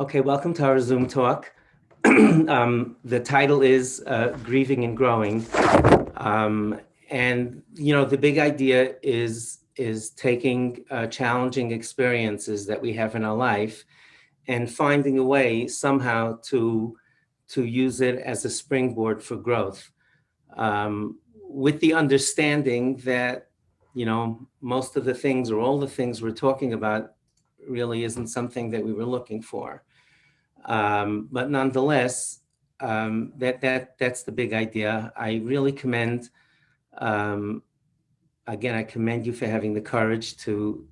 Okay, welcome to our Zoom talk. The title is Grieving and Growing. The big idea is taking challenging experiences that we have in our life and finding a way somehow to use it as a springboard for growth, with the understanding that, most of the things or all the things we're talking about really isn't something that we were looking for. But nonetheless, that's the big idea. I really commend, um, again, I commend you for having the courage to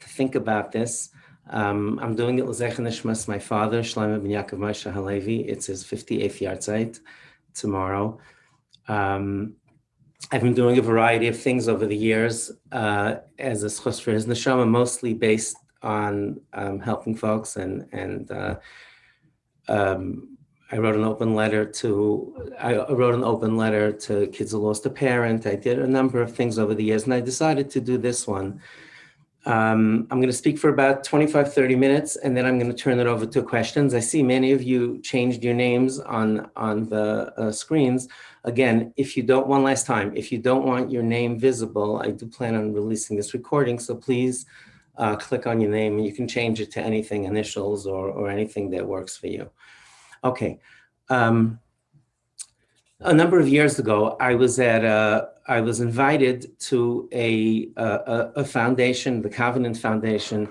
think about this. I'm doing it l'zecher nishmas my father, Shlomo ben Yaakov Moshe Halevi. It's his 58th yahrzeit tomorrow. I've been doing a variety of things over the years as a schus for his neshama, mostly based on helping folks, and I wrote an open letter to kids who lost a parent. I did a number of things over the years, and I decided to do this one. I'm going to speak for about 25, 30 minutes, and then I'm going to turn it over to questions. I see many of you changed your names on the screens. Again, one last time, if you don't want your name visible, I do plan on releasing this recording, so please click on your name, and you can change it to anything, initials or anything that works for you. Okay. A number of years ago, I was invited to a foundation, the Covenant Foundation,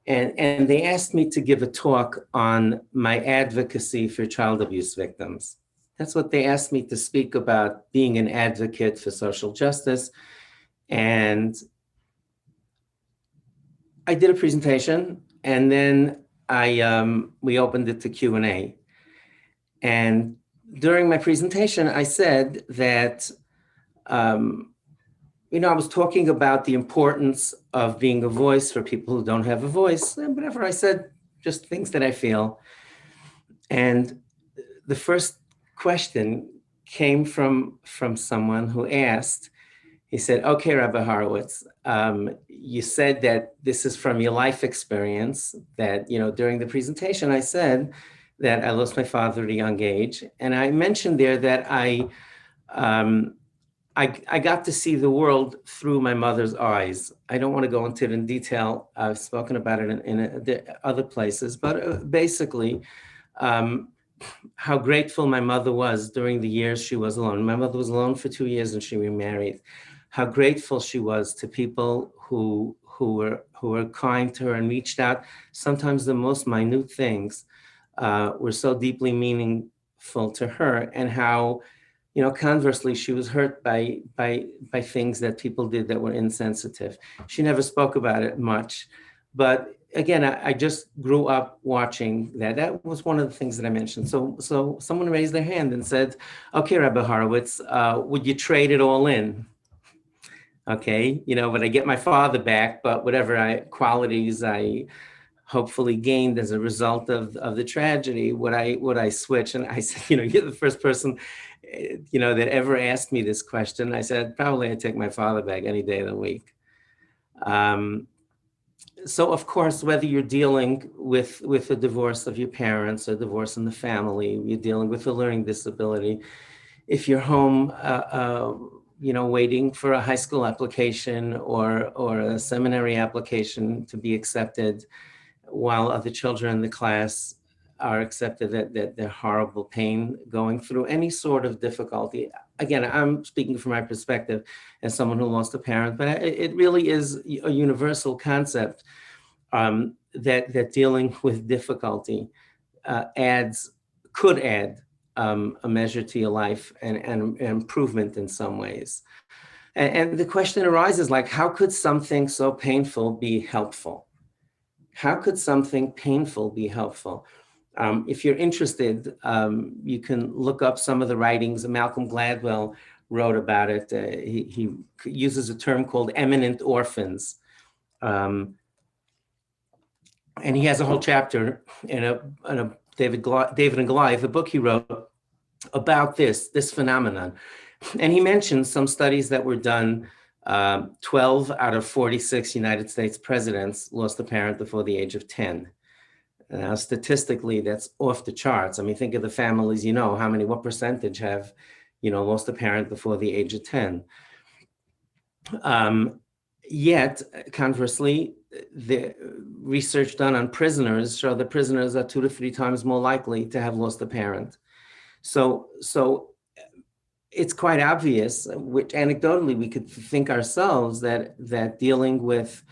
and they asked me to give a talk on my advocacy for child abuse victims. That's what they asked me to speak about, being an advocate for social justice. And I did a presentation, and then we opened it to Q&A. And during my presentation, I said that, I was talking about the importance of being a voice for people who don't have a voice, and whatever I said, just things that I feel. And the first question came from someone who asked, he said, okay, Rabbi Horowitz, you said that this is from your life experience, that, during the presentation, I said that I lost my father at a young age. And I mentioned there that I got to see the world through my mother's eyes. I don't want to go into it in detail. I've spoken about it in other places, but basically, how grateful my mother was during the years she was alone. My mother was alone for 2 years and she remarried. How grateful she was to people who were kind to her and reached out. Sometimes the most minute things were so deeply meaningful to her, and how, conversely, she was hurt by things that people did that were insensitive. She never spoke about it much, but again, I just grew up watching that. That was one of the things that I mentioned. So someone raised their hand and said, okay, Rabbi Horowitz, would you trade it all in? Okay, but I get my father back, but whatever qualities I hopefully gained as a result of the tragedy, would I switch? And I said, you're the first person, that ever asked me this question. I said, probably I'd take my father back any day of the week. So of course, whether you're dealing with a divorce of your parents, or divorce in the family, you're dealing with a learning disability, if you're home, waiting for a high school application or a seminary application to be accepted, while other children in the class are accepted, that they're horrible pain, going through any sort of difficulty. Again, I'm speaking from my perspective as someone who lost a parent, but it really is a universal concept, that dealing with difficulty could add a measure to your life and improvement in some ways. And the question arises, like, how could something so painful be helpful? How could something painful be helpful? If you're interested, you can look up some of the writings. Malcolm Gladwell wrote about it. He uses a term called eminent orphans. And he has a whole chapter in a David and Goliath, a book he wrote about this phenomenon. And he mentions some studies that were done. 12 out of 46 United States presidents lost a parent before the age of 10. Now, statistically, that's off the charts. I mean, think of the families, what percentage have, lost a parent before the age of 10. Yet, conversely, the research done on prisoners show that prisoners are 2 to 3 times more likely to have lost a parent. So it's quite obvious, which anecdotally we could think ourselves that dealing with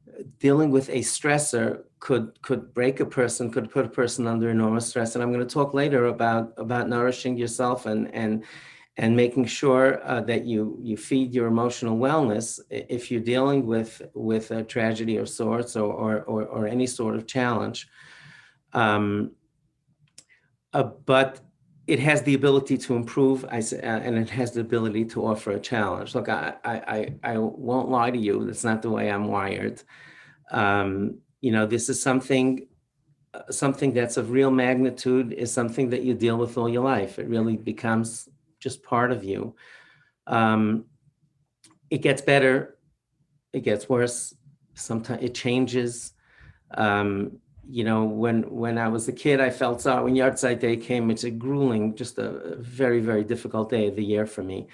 a stressor could break a person, could put a person under enormous stress. And I'm going to talk later about nourishing yourself and making sure that you feed your emotional wellness if you're dealing with a tragedy of sorts or any sort of challenge. But it has the ability to improve, and it has the ability to offer a challenge. Look, I won't lie to you. That's not the way I'm wired. This is something that's of real magnitude, is something that you deal with all your life. It really becomes just part of you. It gets better, it gets worse. Sometimes it changes. When I was a kid, I felt sorry. When Yahrzeit Day came, it's a grueling, just a very, very difficult day of the year for me.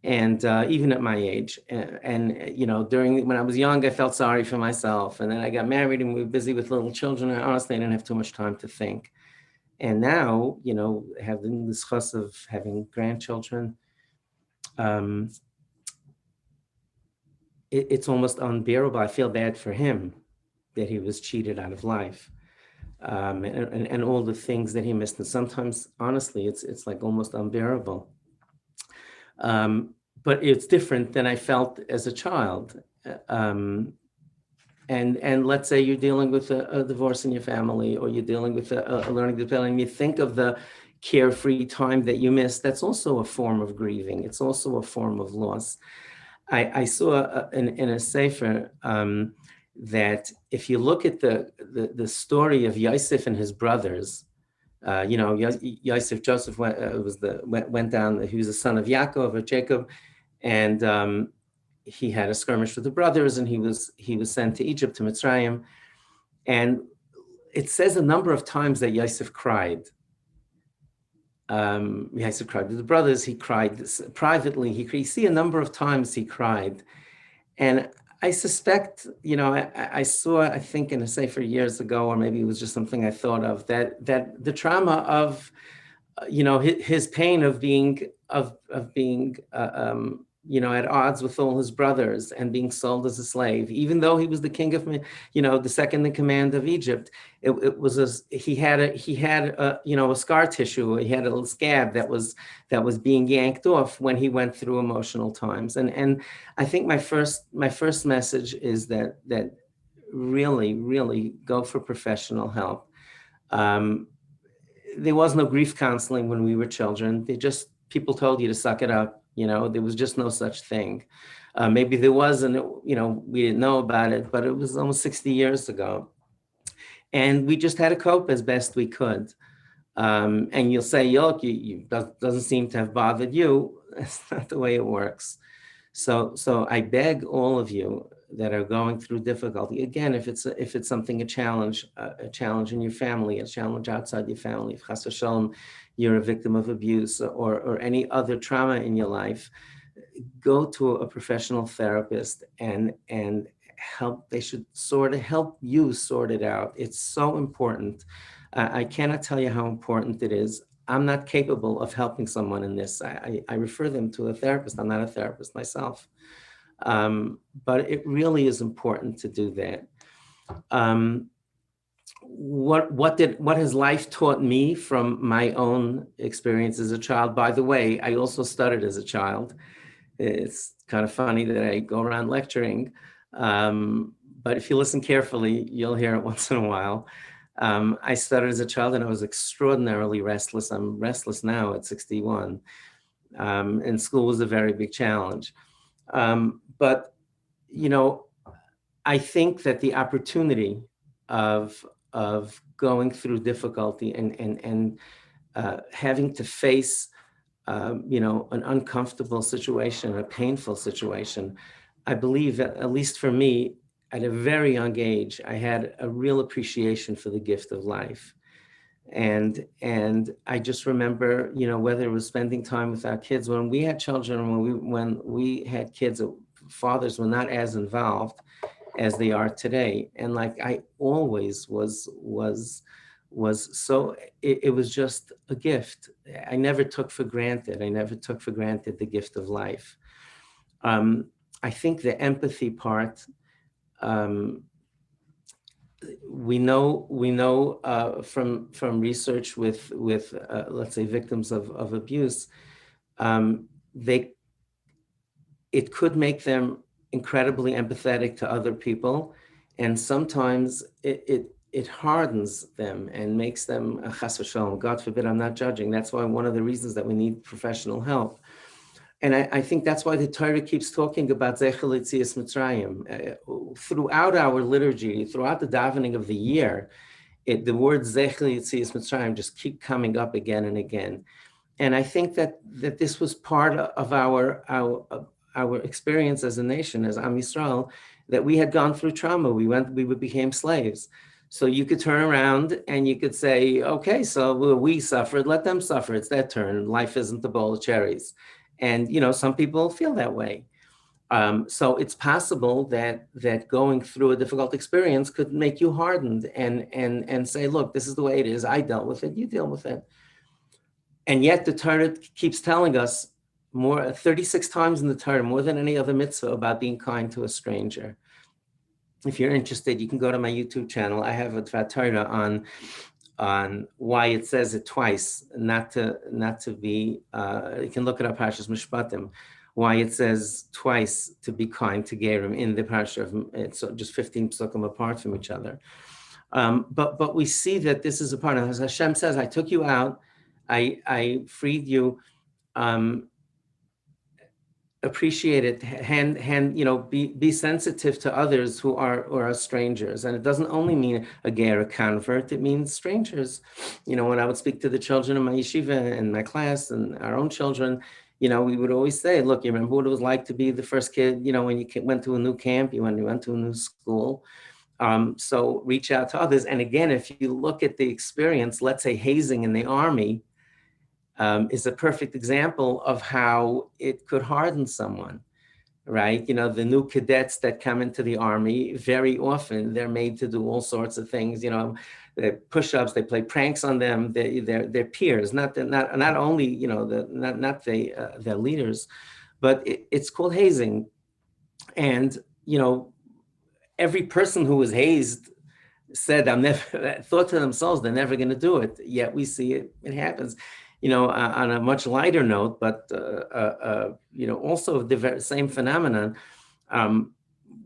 And even at my age, when I was young, I felt sorry for myself. And then I got married and we were busy with little children. And honestly, I didn't have too much time to think. And now, having this chus of having grandchildren, it's almost unbearable. I feel bad for him that he was cheated out of life. And all the things that he missed. And sometimes, honestly, it's like almost unbearable. But it's different than I felt as a child. And let's say you're dealing with a divorce in your family, or you're dealing with a learning disability, and you think of the carefree time that you missed. That's also a form of grieving. It's also a form of loss. I saw in a sefer that if you look at the story of Yosef and his brothers, Yosef, Joseph went down. He was the son of Yaakov or Jacob, and he had a skirmish with the brothers, and he was sent to Egypt, to Mitzrayim. And it says a number of times that Yosef cried. Yosef cried with the brothers. He cried privately. You see a number of times he cried, and I suspect, I saw, I think in a sefer years ago, or maybe it was just something I thought of, that the trauma of, his pain of being at odds with all his brothers and being sold as a slave, even though he was the king of, the second in command of Egypt. He had a scar tissue. He had a little scab that was being yanked off when he went through emotional times. And I think my first message is that really, really go for professional help. There was no grief counseling when we were children. People told you to suck it up. There was just no such thing. Maybe there was, and we didn't know about it, but it was almost 60 years ago. And we just had to cope as best we could. And you'll say, look, doesn't seem to have bothered you. That's not the way it works. So I beg all of you that are going through difficulty, again, if it's something, a challenge in your family, a challenge outside your family, if chas v'shalom, you're a victim of abuse or any other trauma in your life, go to a professional therapist and help. They should sort of help you sort it out. It's so important. I cannot tell you how important it is. I'm not capable of helping someone in this. I refer them to a therapist. I'm not a therapist myself. But it really is important to do that. What has life taught me from my own experience as a child? By the way, I also stuttered as a child. It's kind of funny that I go around lecturing, but if you listen carefully, you'll hear it once in a while. I stuttered as a child, and I was extraordinarily restless. I'm restless now at 61. And school was a very big challenge. But, I think that the opportunity of going through difficulty and having to face, an uncomfortable situation, a painful situation, I believe, at least for me, at a very young age, I had a real appreciation for the gift of life. And I just remember, whether it was spending time with our kids, when we had children, when we had kids, fathers were not as involved as they are today. And like I always was so it was just a gift. I never took for granted. I never took for granted the gift of life. Um, I think the empathy part, um, we know from research with let's say victims of abuse, they it could make them incredibly empathetic to other people, and sometimes it hardens them and makes them chas v'shalom. God forbid, I'm not judging. That's why one of the reasons that we need professional help. And I think that's why the Torah keeps talking about Zecher L'Yetzias Mitzrayim. Throughout our liturgy, throughout the davening of the year, the words Zecher L'Yetzias Mitzrayim just keep coming up again and again. And I think that this was part of our experience as a nation, as Am Yisrael, that we had gone through trauma. We became slaves. So you could turn around and you could say, okay, so we suffered, let them suffer. It's their turn. Life isn't a bowl of cherries. And, some people feel that way. So it's possible that going through a difficult experience could make you hardened and say, look, this is the way it is. I dealt with it. You deal with it. And yet the Torah keeps telling us 36 times in the Torah, more than any other mitzvah, about being kind to a stranger. If you're interested, you can go to my YouTube channel. I have a Torah on why it says it twice, not to be, you can look it up, Parshas Mishpatim, why it says twice to be kind to Gerim in the Parsha of, it's just 15 psukim apart from each other. But we see that this is a part of, as Hashem says, I took you out, I freed you, appreciate it, be sensitive to others who are strangers. And it doesn't only mean a ger, a convert, it means strangers. When I would speak to the children in my yeshiva and my class and our own children, we would always say, look, you remember what it was like to be the first kid, when you went to a new camp, when you went to a new school. So reach out to others. And again, if you look at the experience, let's say hazing in the army, is a perfect example of how it could harden someone, right? The new cadets that come into the army, very often they're made to do all sorts of things, they push-ups, they play pranks on them, their peers, not only, their leaders, but it's called hazing. And, every person who was hazed said, thought to themselves, they're never going to do it. Yet we see it happens. On a much lighter note, but also the same phenomenon.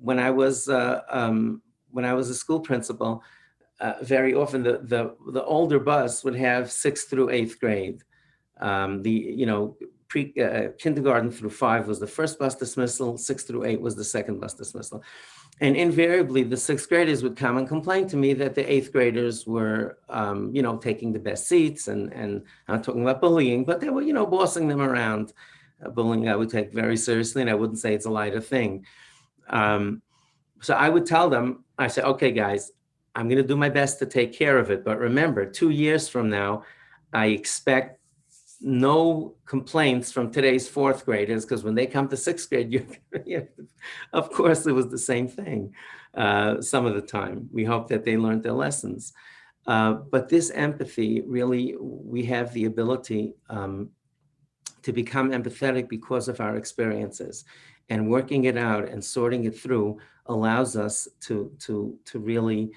When I was a school principal, very often the older bus would have 6th through 8th grade. Kindergarten through 5 was the first bus dismissal. 6 through 8 was the second bus dismissal. And invariably, the 6th graders would come and complain to me that the 8th graders were, taking the best seats, and I'm not talking about bullying, but they were, bossing them around. Bullying I would take very seriously, and I wouldn't say it's a lighter thing. So I would tell them, I say, okay, guys, I'm going to do my best to take care of it. But remember, 2 years from now, I expect no complaints from today's 4th graders, because when they come to 6th grade, of course, it was the same thing. Some of the time, we hope that they learned their lessons. But this empathy, really, we have the ability to become empathetic because of our experiences, and working it out and sorting it through allows us to really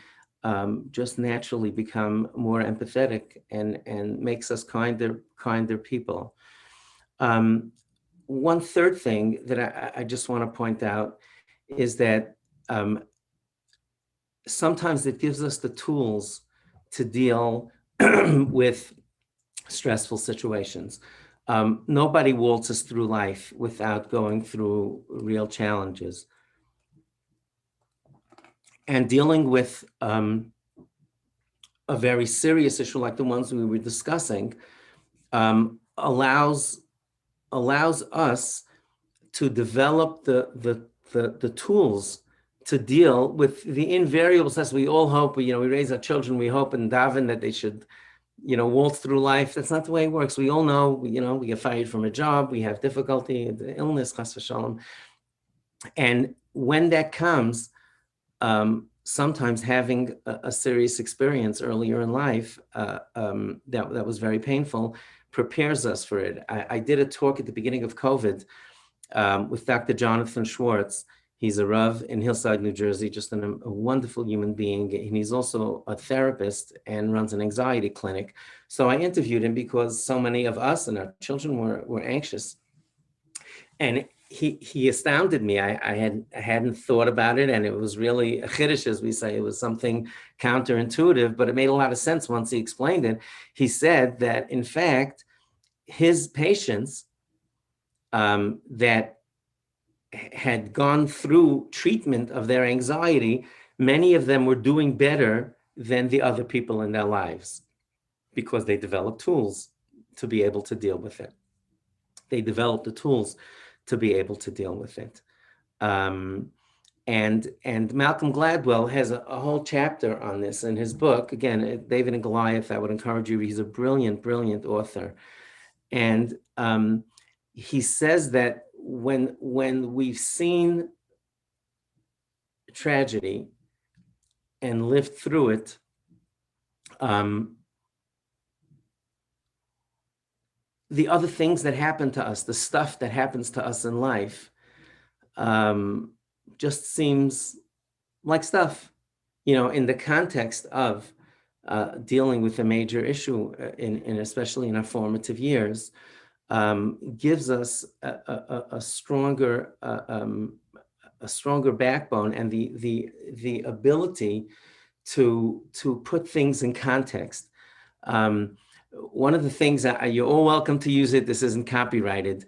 just naturally become more empathetic and makes us kinder people. One third thing that I just want to point out is that sometimes it gives us the tools to deal with stressful situations. Nobody waltzes through life without going through real challenges. And dealing with a very serious issue like the ones we were discussing allows us to develop the tools to deal with the invariable stuff. We all hope, we raise our children, we hope and daven that they should, waltz through life. That's not the way it works. We all know, we get fired from a job, we have difficulty, the illness, chas v'shalom. And when that comes, sometimes having a serious experience earlier in life that was very painful prepares us for it. I did a talk at the beginning of COVID with Dr. Jonathan Schwartz. He's a Rav in Hillside, New Jersey, just a wonderful human being. And he's also a therapist and runs an anxiety clinic. So I interviewed him because so many of us and our children were anxious. And he astounded me. I hadn't thought about it, and it was really a chiddush, as we say. It was something counterintuitive, but it made a lot of sense once he explained it. He said that, in fact, his patients that had gone through treatment of their anxiety, many of them were doing better than the other people in their lives because they developed tools to be able to deal with it. They developed the tools to be able to deal with it. And Malcolm Gladwell has a whole chapter on this in his book. Again, David and Goliath, I would encourage you. He's a brilliant, brilliant author. And he says that when we've seen tragedy and lived through it, the other things that happen to us, the stuff that happens to us in life, just seems like stuff, in the context of dealing with a major issue, in especially in our formative years, gives us a stronger backbone and the ability to put things in context. One of the things that you're all welcome to use it. This isn't copyrighted.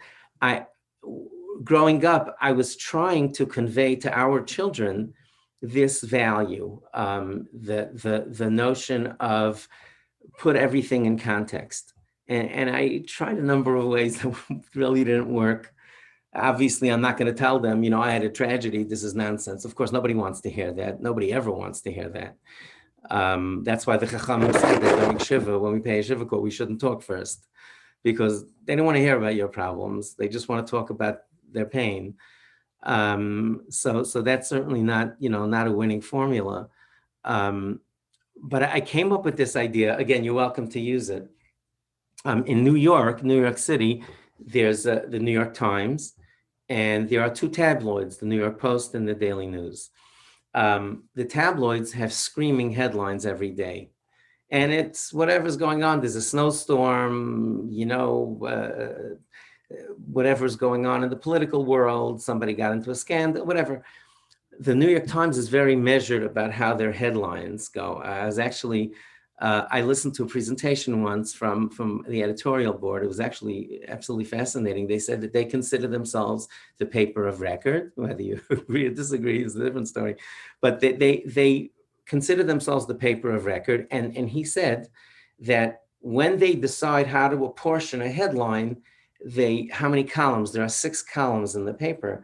Growing up, I was trying to convey to our children this value, the notion of put everything in context. And I tried a number of ways that really didn't work. Obviously, I'm not going to tell them, I had a tragedy. This is nonsense. Of course, nobody wants to hear that. Nobody ever wants to hear that. That's why the Chachamim say that during Shiva, when we pay a Shiva call, we shouldn't talk first, because they don't want to hear about your problems. They just want to talk about their pain. So that's certainly not, not a winning formula. But I came up with this idea. Again, you're welcome to use it. In New York City, there's the New York Times, and there are two tabloids, the New York Post and the Daily News. The tabloids have screaming headlines every day, and it's whatever's going on. There's a snowstorm, whatever's going on in the political world, somebody got into a scandal, whatever. The New York Times is very measured about how their headlines go. I listened to a presentation once from the editorial board. It was actually absolutely fascinating. They said that they consider themselves the paper of record. Whether you agree or disagree is a different story, but they consider themselves the paper of record. And he said that when they decide how to apportion a headline, how many columns? There are 6 columns in the paper.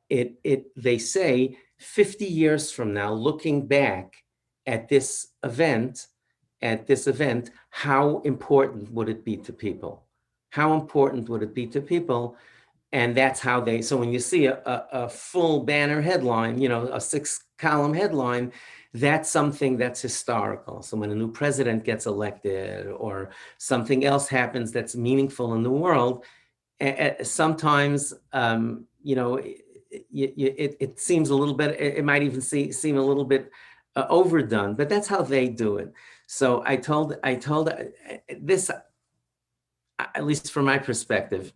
They say 50 years from now, looking back at this event, how important would it be to people? How important would it be to people? And that's how so when you see a full banner headline, a 6-column headline, that's something that's historical. So when a new president gets elected or something else happens that's meaningful in the world, sometimes, it seems a little bit, it might even seem a little bit overdone, but that's how they do it. So I told this, at least from my perspective,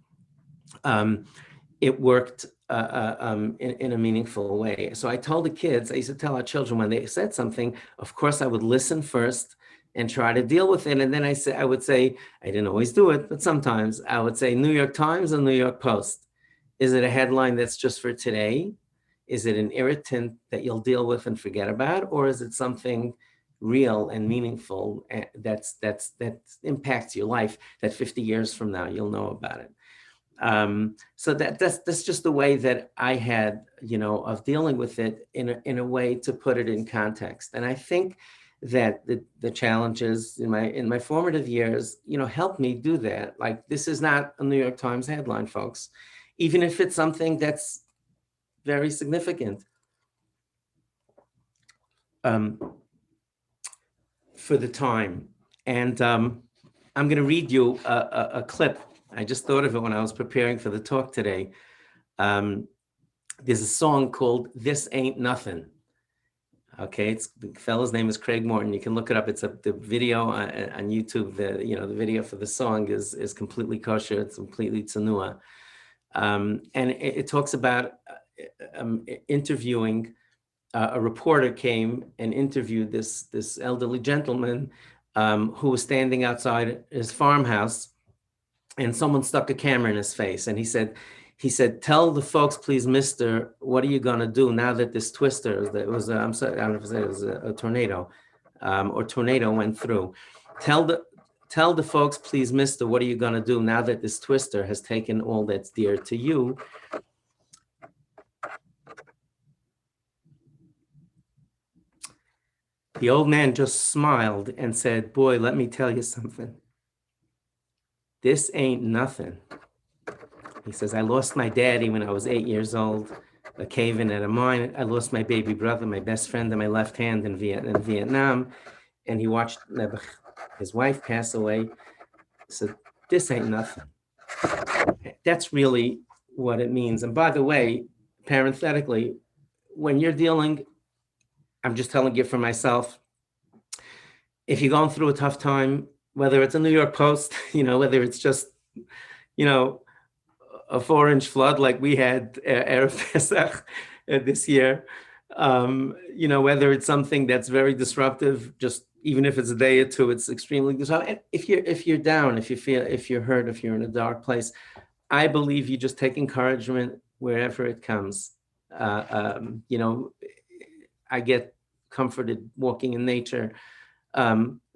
it worked in a meaningful way. So I told the kids, I used to tell our children when they said something, of course I would listen first and try to deal with it. And then I would say, I didn't always do it, but sometimes I would say New York Times and New York Post. Is it a headline that's just for today? Is it an irritant that you'll deal with and forget about? Or is it something real and meaningful that impacts your life that 50 years from now, you'll know about it? So that's just the way that I had, of dealing with it in a way to put it in context. And I think that the challenges in my formative years, helped me do that. Like, this is not a New York Times headline, folks, even if it's something that's very significant. For the time. And I'm going to read you a clip. I just thought of it when I was preparing for the talk today. There's a song called "This Ain't Nothing." Okay, the fellow's name is Craig Morton. You can look it up. It's the video on YouTube. The video for the song is completely kosher. It's completely tsanua, and it talks about interviewing. A reporter came and interviewed this elderly gentleman who was standing outside his farmhouse, and someone stuck a camera in his face, and he said, "Tell the folks, please, Mister, what are you gonna do now that this twister, that was I'm sorry, I don't know if it was a tornado, or tornado went through. Tell the folks, please, Mister, what are you gonna do now that this twister has taken all that's dear to you?" The old man just smiled and said, "Boy, let me tell you something. This ain't nothing." He says, "I lost my daddy when I was 8 years old, a cave-in at a mine. I lost my baby brother, my best friend, and my left hand in Vietnam." And he watched his wife pass away. He said, "This ain't nothing." That's really what it means. And by the way, parenthetically, when you're dealing, I'm just telling you for myself, if you're going through a tough time, whether it's a New York Post, whether it's just, a 4-inch flood like we had Erev Pesach this year, whether it's something that's very disruptive, just even if it's a day or two, it's extremely disruptive. If you're down, if you're hurt, if you're in a dark place, I believe you just take encouragement wherever it comes. I get comforted walking in nature.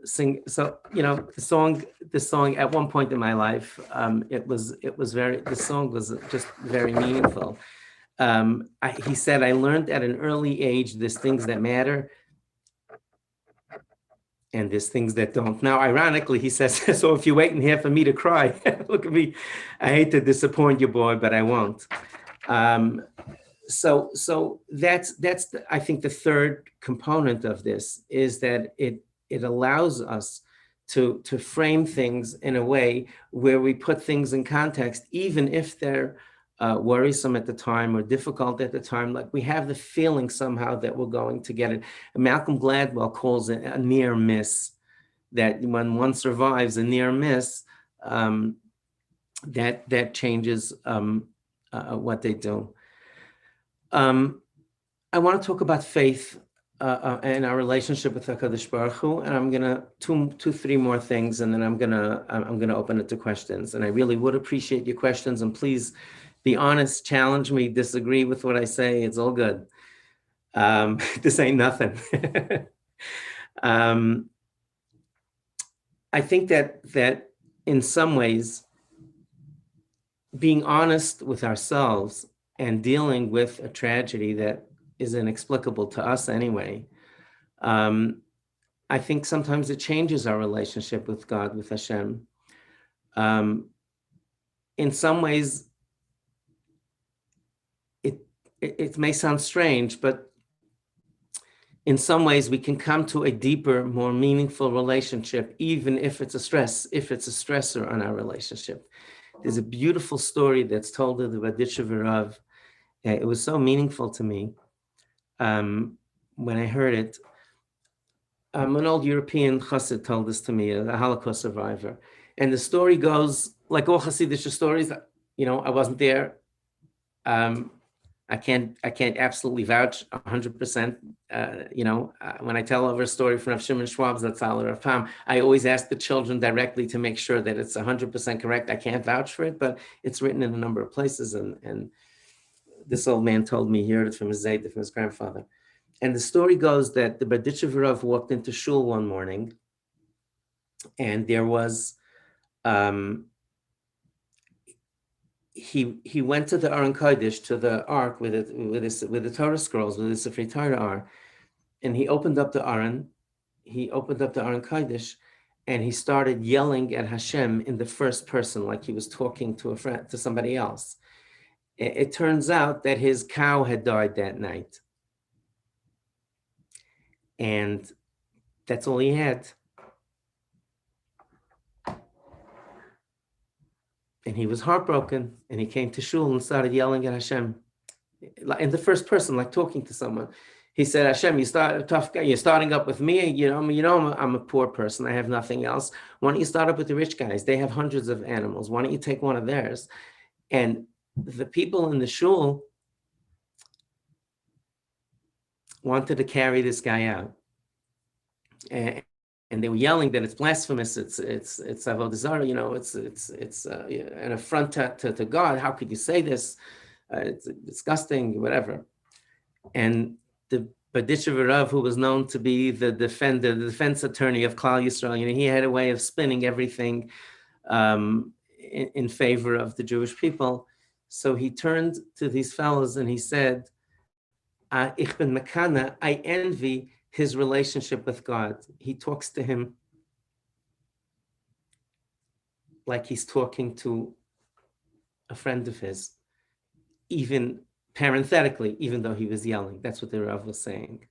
Sing. So, the song at one point in my life, the song was just very meaningful. He said, "I learned at an early age, there's things that matter and there's things that don't." Now, ironically, he says, "So if you're waiting here for me to cry," look at me, I hate to disappoint you, boy, but I won't. So that's I think the third component of this is that it allows us to frame things in a way where we put things in context, even if they're worrisome at the time or difficult at the time. Like, we have the feeling somehow that we're going to get it. And Malcolm Gladwell calls it a near miss, that when one survives a near miss, that changes what they do. I want to talk about faith and our relationship with HaKadosh Baruch Hu, and I'm gonna three more things, and then I'm gonna open it to questions. And I really would appreciate your questions, and please be honest, challenge me, disagree with what I say. It's all good. This ain't nothing. I think that in some ways, being honest with ourselves and dealing with a tragedy that is inexplicable to us anyway, I think sometimes it changes our relationship with God, with Hashem. In some ways, it may sound strange, but in some ways we can come to a deeper, more meaningful relationship, even if it's a stressor on our relationship. There's a beautiful story that's told of the Baditchev Rav. It was so meaningful to me when I heard it. An old European chassid told this to me, a Holocaust survivor. And the story goes, like all Hasidic stories, I wasn't there. I can't absolutely vouch 100%. When I tell over a story from Rav Shimon Schwab's, that's Rav Pam, I always ask the children directly to make sure that it's 100% correct. I can't vouch for it, but it's written in a number of places. And this old man told me he heard it from his Zayd, from his grandfather. And the story goes that the Baditchev Rav walked into shul one morning, and there was he went to the Aron Kodesh, to the Ark with the Torah scrolls, with the Sifrei Torah are, and he opened up the Aron. He opened up the Aron Kodesh, and he started yelling at Hashem in the first person, like he was talking to a friend, to somebody else. It turns out that his cow had died that night, and that's all he had. And he was heartbroken, and he came to shul and started yelling at Hashem in the first person, like talking to someone. He said, Hashem, you start a tough guy. You're starting up with me. I'm a poor person. I have nothing else. Why don't you start up with the rich guys? They have hundreds of animals. Why don't you take one of theirs? And the people in the shul wanted to carry this guy out. And they were yelling that it's blasphemous, it's avodah zarah, it's an affront to God. How could you say this? It's disgusting, whatever. And the Baditchev Rav, who was known to be the defense attorney of Klal Yisrael, he had a way of spinning everything in favor of the Jewish people. So he turned to these fellows and he said, Ich bin mekana, I envy his relationship with God. He talks to him like he's talking to a friend of his, even parenthetically, even though he was yelling. That's what the Rav was saying.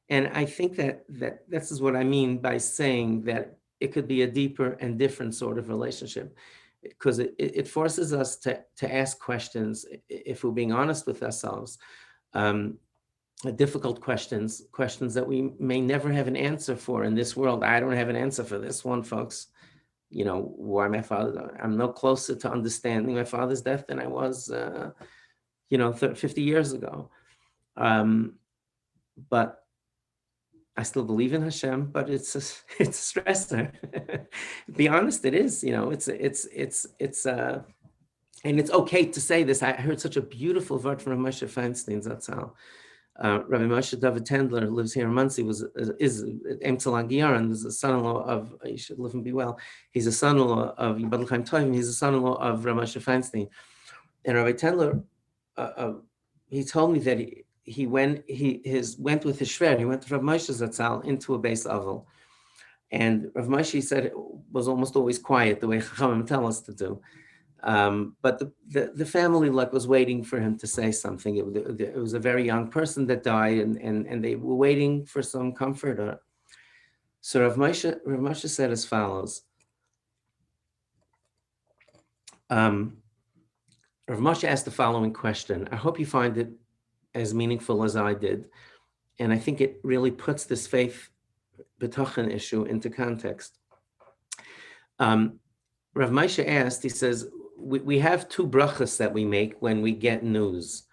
And I think that this is what I mean by saying that it could be a deeper and different sort of relationship, because it forces us to ask questions, if we're being honest with ourselves, difficult questions that we may never have an answer for in this world. I don't have an answer for this one, folks. Why my father, I'm no closer to understanding my father's death than I was, 50 years ago. But I still believe in Hashem, but it's a stressor. Be honest, it is, and it's okay to say this. I heard such a beautiful word from Moshe Feinstein, Zatzal. Rabbi Moshe David Tendler lives here in Monsey, is Emtzal Agiyaran, is a son-in-law of, you should live and be well, he's a son-in-law of Yibadl Chaim Tovim, he's a son-in-law of Rabbi Moshe Feinstein. And Rabbi Tendler, he told me that he went with his shver, he went to Rabbi Moshe Zatzal into a Beis Avel. And Rabbi Moshe said was almost always quiet, the way Chachamim tell us to do. But the family was waiting for him to say something. It was a very young person that died, and they were waiting for some comfort. So Rav Moshe said as follows. Rav Moshe asked the following question. I hope you find it as meaningful as I did. And I think it really puts this faith b'tochen issue into context. Rav Moshe asked, he says, we have two brachas that we make when we get news.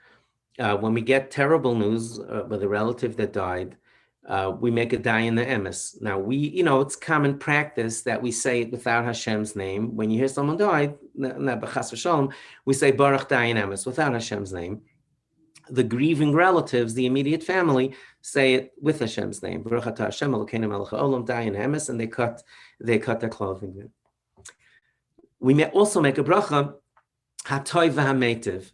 When we get terrible news with a relative that died, we make a dayan emes. Now, it's common practice that we say it without Hashem's name. When you hear someone died, we say Baruch dayan emes without Hashem's name. The grieving relatives, the immediate family, say it with Hashem's name. Baruch atah Hashem Elokeinu melech haolam dayan emes, and they cut their clothing. We may also make a bracha, hatoiv v'hametiv,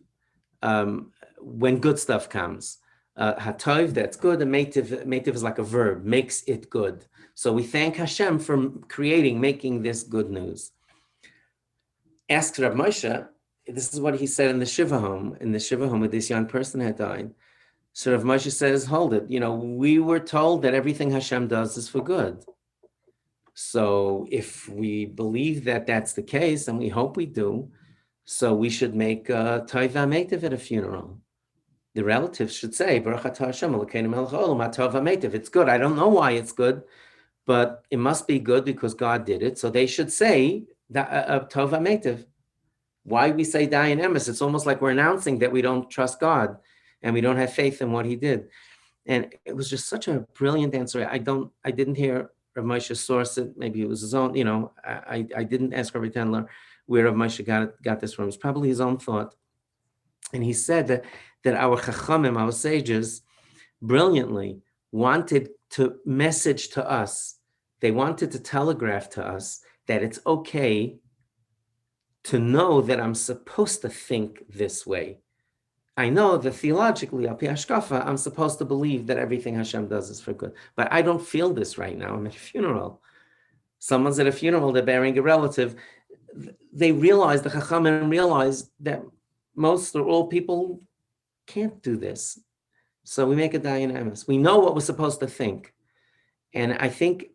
when good stuff comes. Hatoiv, that's good, and metiv is like a verb, makes it good. So we thank Hashem for making this good news. Ask Rav Moshe, this is what he said in the Shiva home where this young person had died. So Rav Moshe says, hold it, we were told that everything Hashem does is for good. So if we believe that that's the case, and we hope we do, so we should make Toiv v'hametiv at a funeral. The relatives should say, Baruch atah Hashem Elokeinu melech haolam hatov v'hametiv. It's good. I don't know why it's good, but it must be good because God did it. So they should say Tov v'hametiv. Why we say dayan emes? It's almost like we're announcing that we don't trust God and we don't have faith in what He did. And it was just such a brilliant answer. I didn't hear Rav Moshe source it. Maybe it was his own. I didn't ask Rabbi Tendler where Rav Moshe got this from. It's probably his own thought. And he said that our chachamim, our sages, brilliantly wanted to message to us. They wanted to telegraph to us that it's okay to know that I'm supposed to think this way. I know that theologically, al pi hashkafa, I'm supposed to believe that everything Hashem does is for good. But I don't feel this right now. I'm at a funeral. Someone's at a funeral, they're burying a relative. They realize, the Chachamim realize that most or all people can't do this. So we make a dayan emes. We know what we're supposed to think. And I think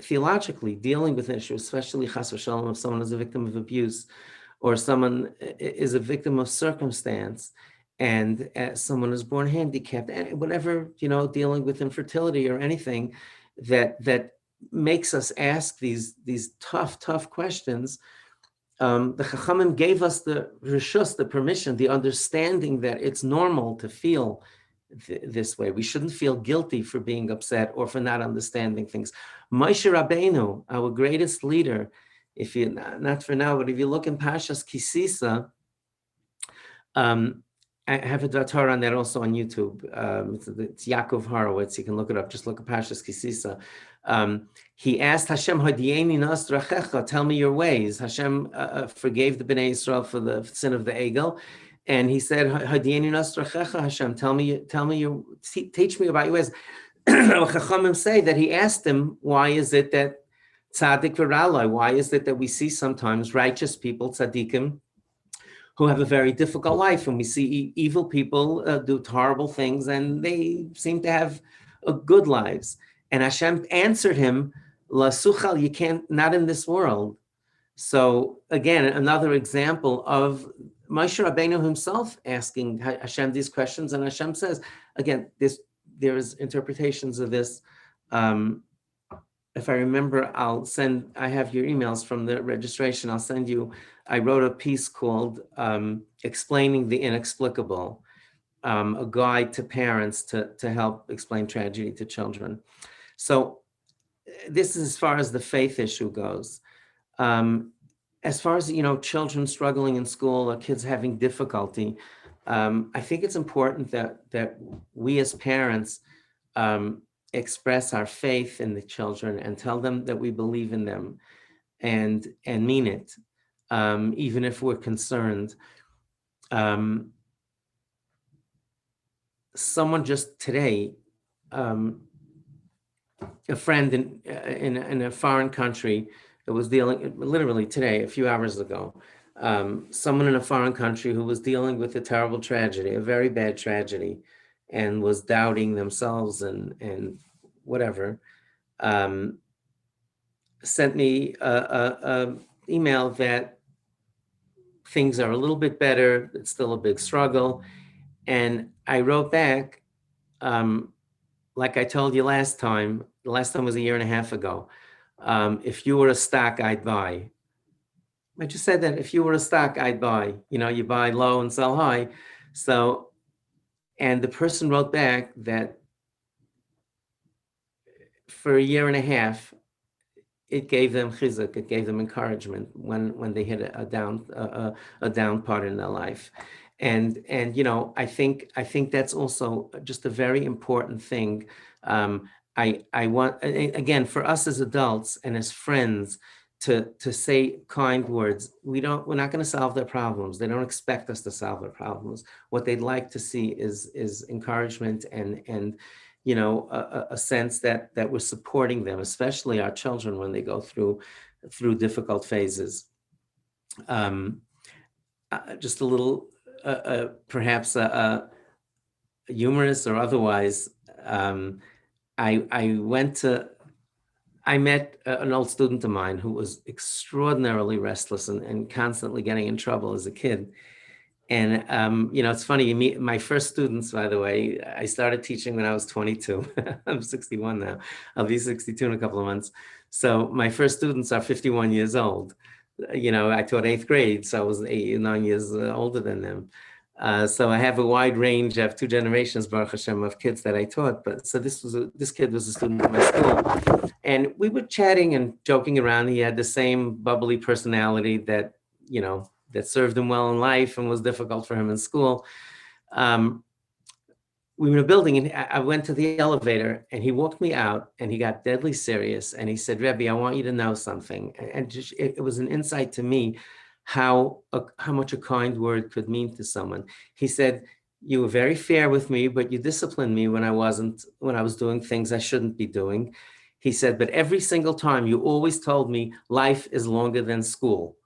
theologically, dealing with an issue, especially chas v'shalom, if someone is a victim of abuse, or someone is a victim of circumstance, and someone is born handicapped, and whatever, dealing with infertility or anything that makes us ask these tough questions. The Chachamim gave us the rishus, the permission, the understanding that it's normal to feel this way. We shouldn't feel guilty for being upset or for not understanding things. Moshe Rabbeinu, our greatest leader, if you, not for now, but if you look in Pashas Kisisa, I have a datar on that also on YouTube. It's Yaakov Horowitz. You can look it up. Just look at Pashas Kisisa. He asked Hashem, Hadieni nas drachecha, tell me your ways. Hashem forgave the Bnei Yisrael for the sin of the Egel. And he said, Hadieni nas drachecha, Hashem, teach me about your ways. Chachamim say that he asked him, why is it that tzaddik v'ralai, why is it that we see sometimes righteous people, tzaddikim, who have a very difficult life, and we see evil people do horrible things, and they seem to have good lives. And Hashem answered him, La suchal, you can't, not in this world. So again, another example of Moshe Rabbeinu himself asking Hashem these questions, and Hashem says, again, there is interpretations of this. If I remember, I have your emails from the registration, I'll send you, I wrote a piece called Explaining the Inexplicable, a guide to parents to help explain tragedy to children. So this is as far as the faith issue goes. As far as, children struggling in school or kids having difficulty, I think it's important that we as parents express our faith in the children and tell them that we believe in them and mean it, even if we're concerned. Someone just today, a friend in a foreign country that was dealing, literally today, a few hours ago, someone in a foreign country who was dealing with a terrible tragedy, a very bad tragedy, and was doubting themselves and whatever, sent me a email that things are a little bit better, it's still a big struggle. And I wrote back, like I told you last time, the last time was a year and a half ago, if you were a stock, I'd buy. I just said that if you were a stock, I'd buy. You buy low and sell high. So, and the person wrote back that for a year and a half, it gave them chizuk, it gave them encouragement when they hit a down part in their life. And I think that's also just a very important thing. I want, again, for us as adults and as friends, to say kind words. We're not going to solve their problems. They don't expect us to solve their problems. What they'd like to see is encouragement and a sense that we're supporting them, especially our children when they go through difficult phases. Just a little, perhaps humorous or otherwise. I met an old student of mine who was extraordinarily restless and constantly getting in trouble as a kid. And, it's funny, my first students, by the way, I started teaching when I was 22. I'm 61 now. I'll be 62 in a couple of months. So my first students are 51 years old. I taught 8th grade, so I was 9 years older than them. So I have a wide range. I have 2 generations, Baruch Hashem, of kids that I taught. But so this kid was a student at my school, and we were chatting and joking around. He had the same bubbly personality that that served him well in life and was difficult for him in school. We were in a building, and I went to the elevator, and he walked me out, and he got deadly serious, and he said, "Rebbe, I want you to know something." And just, it was an insight to me how much a kind word could mean to someone. He said, you were very fair with me, but you disciplined me when I was doing things I shouldn't be doing. He said, but every single time you always told me life is longer than school.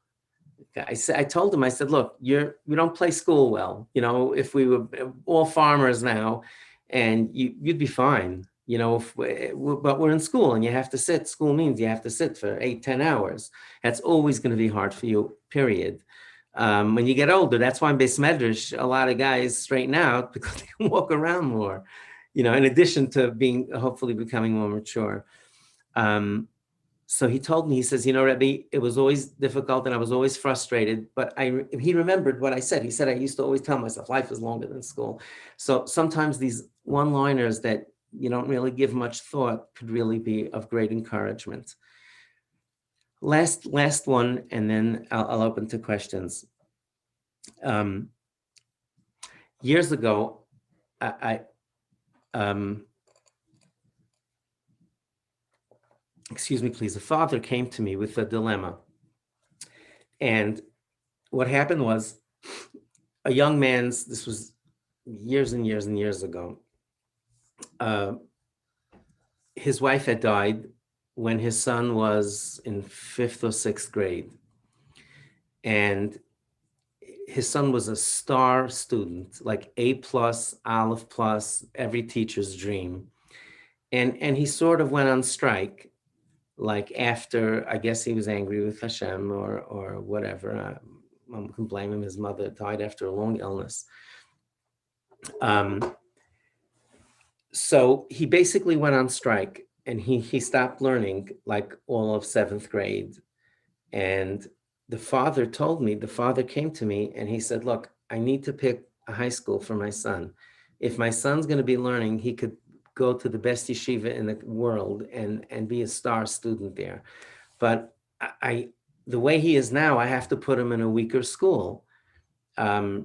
I told him, I said, look, you don't play school well. If we were all farmers now, and you'd be fine. But we're in school and you have to sit. School means you have to sit for 8-10 hours. That's always going to be hard for you, period. When you get older, that's why in Beis Medrash, a lot of guys straighten out because they can walk around more, in addition to hopefully becoming more mature. So he told me, he says, Rebbe, it was always difficult and I was always frustrated, but he remembered what I said. He said, I used to always tell myself life is longer than school. So sometimes these one-liners that you don't really give much thought could really be of great encouragement. Last one, and then I'll open to questions. Years ago, excuse me, please. A father came to me with a dilemma. And what happened was this was years and years and years ago. His wife had died when his son was in 5th or 6th grade. And his son was a star student, like A+, Aleph plus, every teacher's dream. And he sort of went on strike, like after, I guess he was angry with Hashem or whatever. I can blame him. His mother died after a long illness. So he basically went on strike and he stopped learning like all of 7th grade. And the father came to me and he said, look, I need to pick a high school for my son. If my son's going to be learning, he could go to the best yeshiva in the world and be a star student there. But the way he is now, I have to put him in a weaker school. But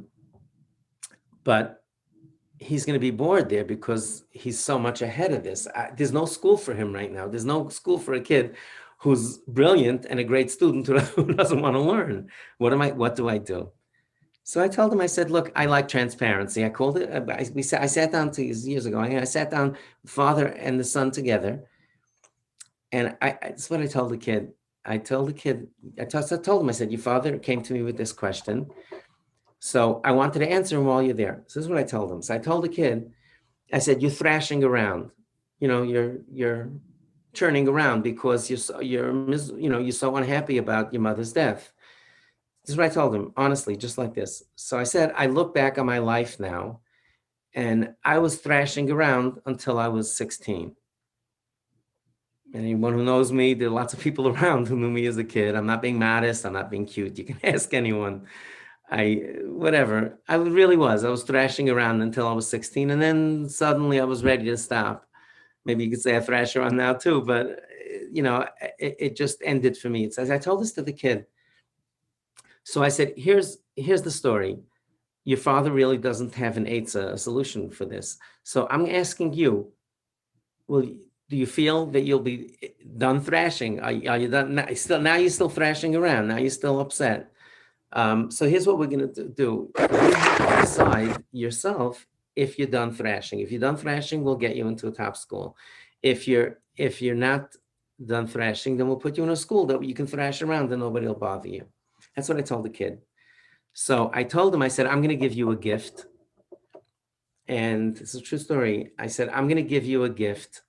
he's going to be bored there because he's so much ahead of this. There's no school for him right now. There's no school for a kid who's brilliant and a great student who doesn't want to learn. What do I do? So I told him, I said, look, I like transparency. I called it, I sat down years ago. I sat down, the father and the son together. And that's what I told the kid. I told him, I said, your father came to me with this question. So I wanted to answer him while you're there. So this is what I told him. So I told the kid, I said, you're thrashing around. You're churning around because you're so unhappy about your mother's death. This is what I told him, honestly, just like this. So I said, I look back on my life now, and I was thrashing around until I was 16. Anyone who knows me, there are lots of people around who knew me as a kid. I'm not being modest. I'm not being cute. You can ask anyone. I really was. I was thrashing around until I was 16. And then suddenly I was ready to stop. Maybe you could say I thrash around now too, but it just ended for me. It says, I told this to the kid. So I said, here's the story. Your father really doesn't have a solution for this. So I'm asking you, do you feel that you'll be done thrashing? Are you done? Now you're still thrashing around. Now you're still upset. So here's what we're going to do. You have to decide yourself if you're done thrashing. If you're done thrashing, we'll get you into a top school. If you're not done thrashing, then we'll put you in a school that you can thrash around and nobody will bother you. That's what I told the kid. So I told him, I said, I'm going to give you a gift. And it's a true story. I said, I'm going to give you a gift.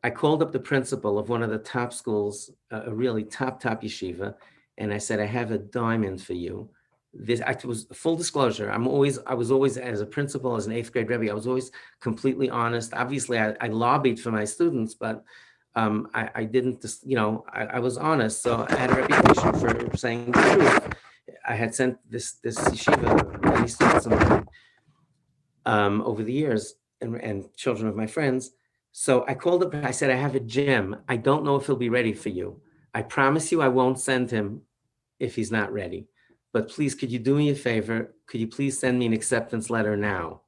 I called up the principal of one of the top schools, a really top yeshiva. And I said, I have a diamond for you. This was full disclosure. I was always, as a principal, as an 8th grade Rebbe, I was always completely honest. Obviously, I lobbied for my students, but I didn't, I was honest. So I had a reputation for saying the truth. I had sent this yeshiva many students of mine over the years and children of my friends. So I called up, I said, I have a gem. I don't know if he'll be ready for you. I promise you I won't send him if he's not ready. But please, could you do me a favor? Could you please send me an acceptance letter now?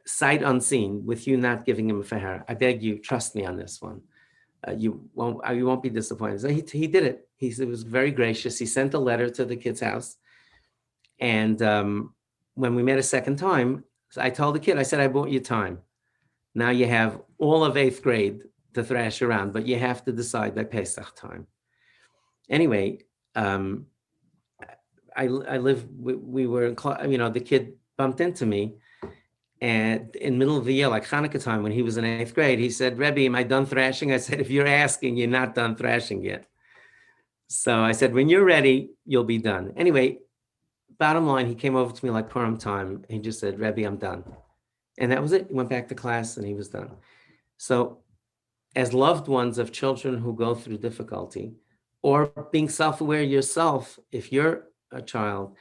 Sight unseen, with you not giving him a feher. I beg you, trust me on this one. You won't be disappointed. So he did it. He was very gracious. He sent a letter to the kid's house. And when we met a second time, I told the kid, I said, I bought you time. Now you have all of 8th grade to thrash around, but you have to decide by Pesach time. Anyway, I live, we were, the kid bumped into me, and in middle of the year, like Hanukkah time, when he was in 8th grade, he said, Rebbe, am I done thrashing? I said, if you're asking, you're not done thrashing yet. So I said, when you're ready, you'll be done. Anyway, bottom line, he came over to me like Purim time. He just said, Rebbe, I'm done. And that was it. He went back to class and he was done. So as loved ones of children who go through difficulty, or being self-aware yourself, if you're a child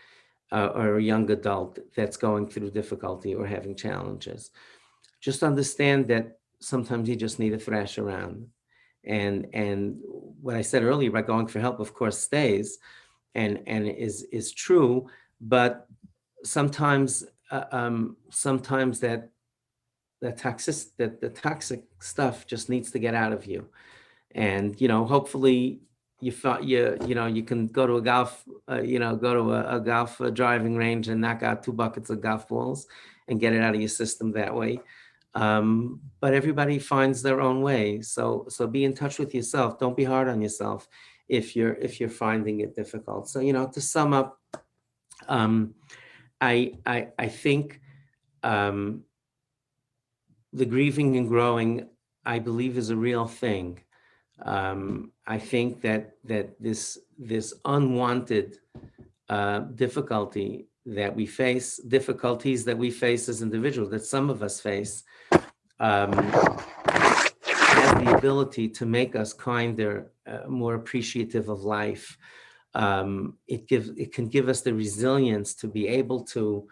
or a young adult that's going through difficulty or having challenges, just understand that sometimes you just need to thrash around. And what I said earlier about going for help, of course, stays and is true, but sometimes the toxic stuff just needs to get out of you. And hopefully you can go to a golf driving range and knock out 2 buckets of golf balls and get it out of your system that way. But everybody finds their own way. So be in touch with yourself. Don't be hard on yourself if you're finding it difficult. So to sum up, I think the grieving and growing, I believe, is a real thing. I think that this unwanted difficulties that we face as individuals, that some of us face, has the ability to make us kinder, more appreciative of life. It can give us the resilience to be able to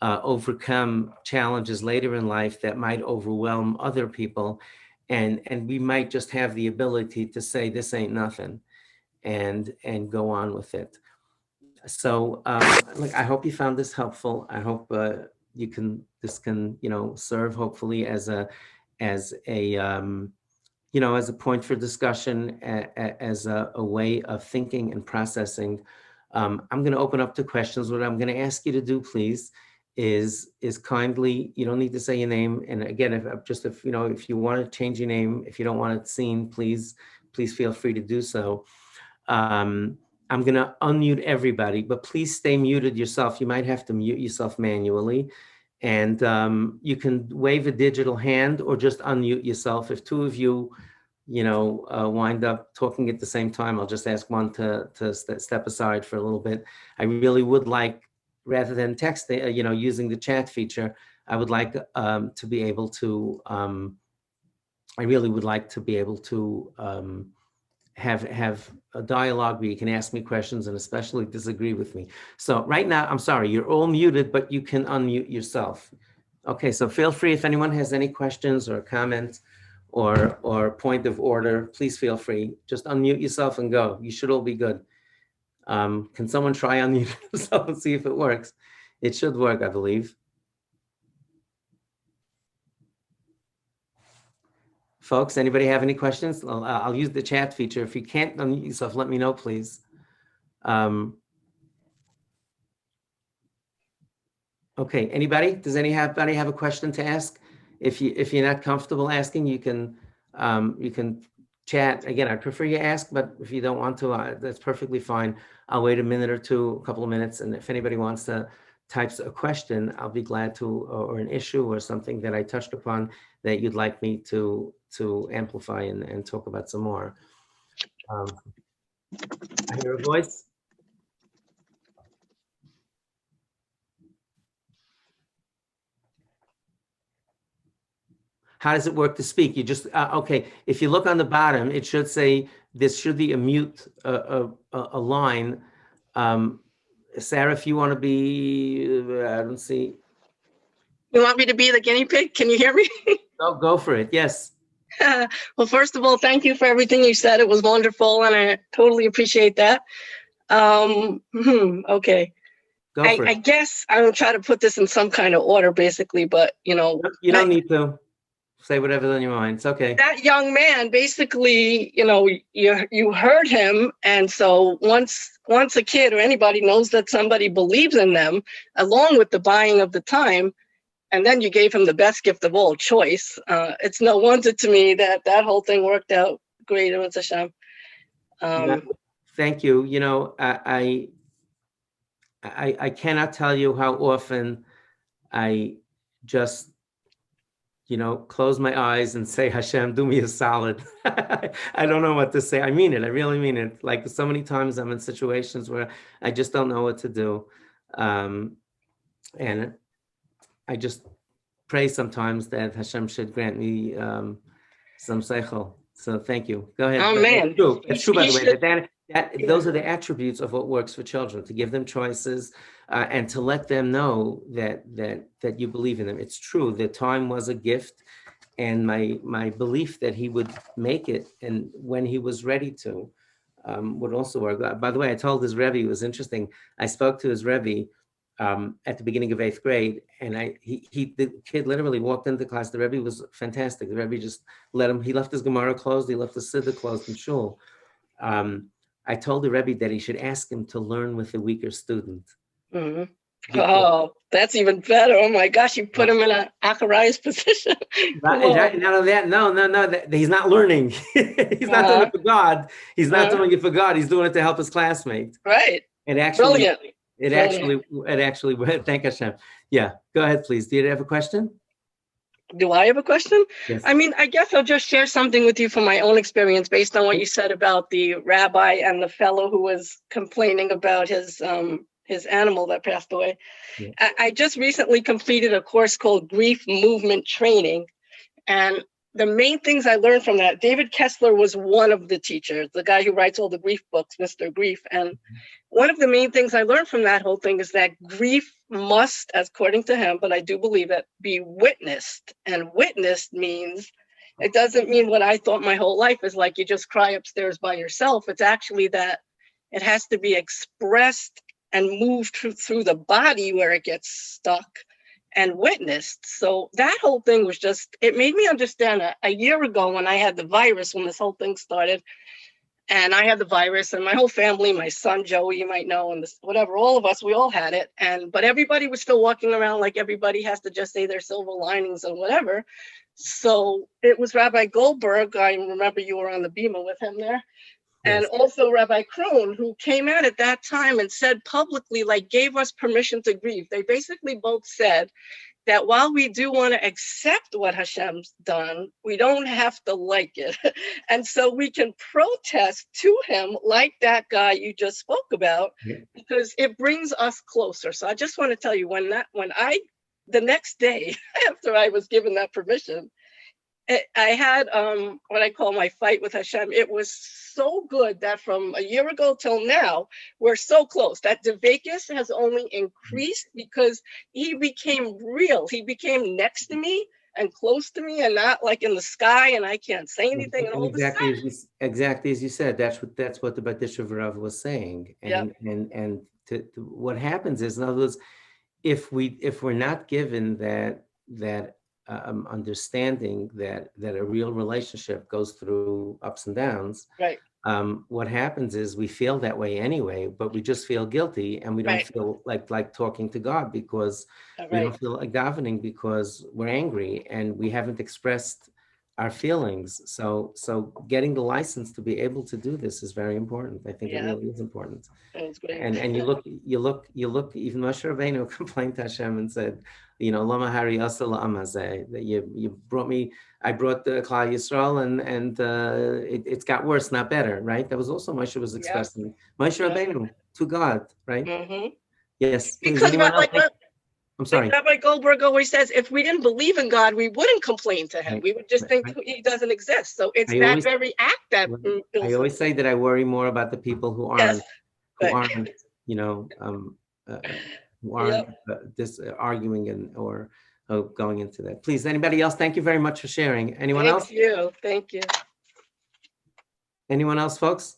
overcome challenges later in life that might overwhelm other people. And we might just have the ability to say, this ain't nothing, and go on with it. So I hope you found this helpful. I hope this can serve hopefully as a point for discussion, as a way of thinking and processing. I'm going to open up to questions. What I'm going to ask you to do, please, is kindly, you don't need to say your name. And again, if you want to change your name, if you don't want it seen, please feel free to do so. I'm going to unmute everybody, but please stay muted yourself. You might have to mute yourself manually. And you can wave a digital hand or just unmute yourself. If 2 of you, wind up talking at the same time, I'll just ask one to step aside for a little bit. I really would like, rather than texting, using the chat feature, I would like to be able to, I really would like to be able to have a dialogue where you can ask me questions and especially disagree with me. So right now, I'm sorry, you're all muted, but you can unmute yourself. Okay, so feel free if anyone has any questions or comments or point of order, please feel free. Just unmute yourself and go. You should all be good. Can someone try unmute themselves and see if it works? It should work, I believe. Folks, anybody have any questions? I'll use the chat feature. If you can't unmute yourself, let me know, please. Okay, anybody? Does anybody have a question to ask? If you're not comfortable asking, you can chat. Again, I prefer you ask, but if you don't want to, that's perfectly fine. I'll wait a minute or two, a couple of minutes, and if anybody wants to type a question, I'll be glad to, or an issue or something that I touched upon that you'd like me to amplify and talk about some more. I hear a voice. How does it work to speak? You just, okay, if you look on the bottom, it should say, this should be a mute, a line. Sarah, if you want to be, I don't see. You want me to be the guinea pig? Can you hear me? Go for it, yes. Well, first of all, thank you for everything you said. It was wonderful, and I totally appreciate that. Okay. Go for it. I guess I'm going to try to put this in some kind of order, basically, but, You don't need to. Say whatever's on your mind. It's okay. That young man, basically, you heard him, and so once a kid or anybody knows that somebody believes in them, along with the buying of the time, and then you gave him the best gift of all, choice. It's no wonder to me that that whole thing worked out great. It was Hashem. Thank you. I cannot tell you how often I just, close my eyes and say, Hashem, do me a solid. I don't know what to say. I mean it. I really mean it. Like so many times I'm in situations where I just don't know what to do. And I just pray sometimes that Hashem should grant me some seichel. So thank you. Go ahead. Oh, man. It's true, by the way, that those are the attributes of what works for children, to give them choices and to let them know that you believe in them. It's true. The time was a gift, and my belief that he would make it and when he was ready to would also work. By the way, I told his Rebbe, it was interesting. I spoke to his Rebbe at the beginning of 8th grade, and the kid literally walked into class. The Rebbe was fantastic. The Rebbe just he left his Gemara closed, he left his Siddur closed in shul. I told the Rebbe that he should ask him to learn with a weaker student. Mm-hmm. Oh, that's even better. Oh my gosh, you put him in an Acharias position. None of that. No. He's not learning. He's not doing it for God. He's not doing it for God. He's doing it to help his classmate. Right. It actually, Brilliant. it actually, thank Hashem. Yeah, go ahead, please. Do you have a question? Do I have a question? Yes. I mean, I guess I'll just share something with you from my own experience based on what you said about the rabbi and the fellow who was complaining about his animal that passed away. Yeah. I just recently completed a course called Grief Movement Training. And the main things I learned from that, David Kessler was one of the teachers, the guy who writes all the grief books, Mr. Grief. And one of the main things I learned from that whole thing is that grief must, according to him, but I do believe it, be witnessed. And witnessed means, it doesn't mean what I thought my whole life is like you just cry upstairs by yourself. It's actually that it has to be expressed and moved through the body where it gets stuck and witnessed. So that whole thing was just, it made me understand a year ago when I had the virus, when this whole thing started, and I had the virus and my whole family, my son, Joey, you might know, and whatever, all of us, we all had it. But everybody was still walking around like everybody has to just say their silver linings and whatever. So it was Rabbi Goldberg. I remember you were on the bima with him there. And also Rabbi Krohn, who came out at that time and said publicly, like gave us permission to grieve. They basically both said that while we do want to accept what Hashem's done, we don't have to like it. And so we can protest to him like that guy you just spoke about, because it brings us closer. So I just want to tell you, the next day after I was given that permission, I had what I call my fight with Hashem. It was so good that from a year ago till now, we're so close. That Devekis has only increased because he became real. He became next to me and close to me and not like in the sky and I can't say anything. And all exactly as you said, that's what the B'dishav Rav was saying. And what happens is, in other words, if we're not given that understanding that a real relationship goes through ups and downs, right? What happens is we feel that way anyway, but we just feel guilty and we don't feel like talking to God because we don't feel like davening because we're angry and we haven't expressed our feelings. So getting the license to be able to do this is very important. I think it really is important. That's great. And you look, even Moshe Rabbeinu complained to Hashem and said, Lama Hari Asa La'amazeh, that I brought the Klal Yisrael and it's got worse, not better, right? That was also Moshe was expressing. Moshe Rabbeinu to God, right? Mm-hmm. Yes. Because I'm sorry. Rabbi Goldberg always says, if we didn't believe in God, we wouldn't complain to him. We would just think he doesn't exist. So it's very act that I always say that I worry more about the people who aren't, arguing or going into that. Please, anybody else? Thank you very much for sharing. Anyone else? Thank you. Anyone else, folks?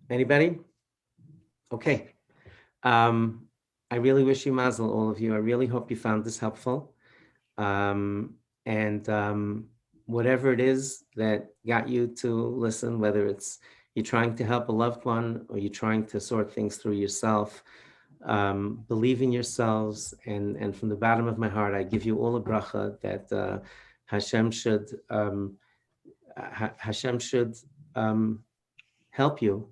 Anybody? Okay. I really wish you mazel, all of you. I really hope you found this helpful. And whatever it is that got you to listen, whether it's you're trying to help a loved one or you're trying to sort things through yourself, believe in yourselves. And from the bottom of my heart, I give you all a bracha that Hashem should help you,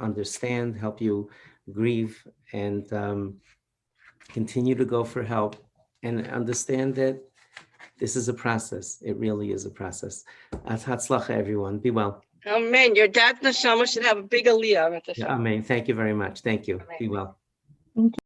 understand, help you grieve, and continue to go for help, and understand that this is a process. It really is a process. Hatzlacha, everyone. Be well. Amen. Your dad's neshama should have a big aliyah. Amen. Thank you very much. Thank you. Amen. Be well. Thank you.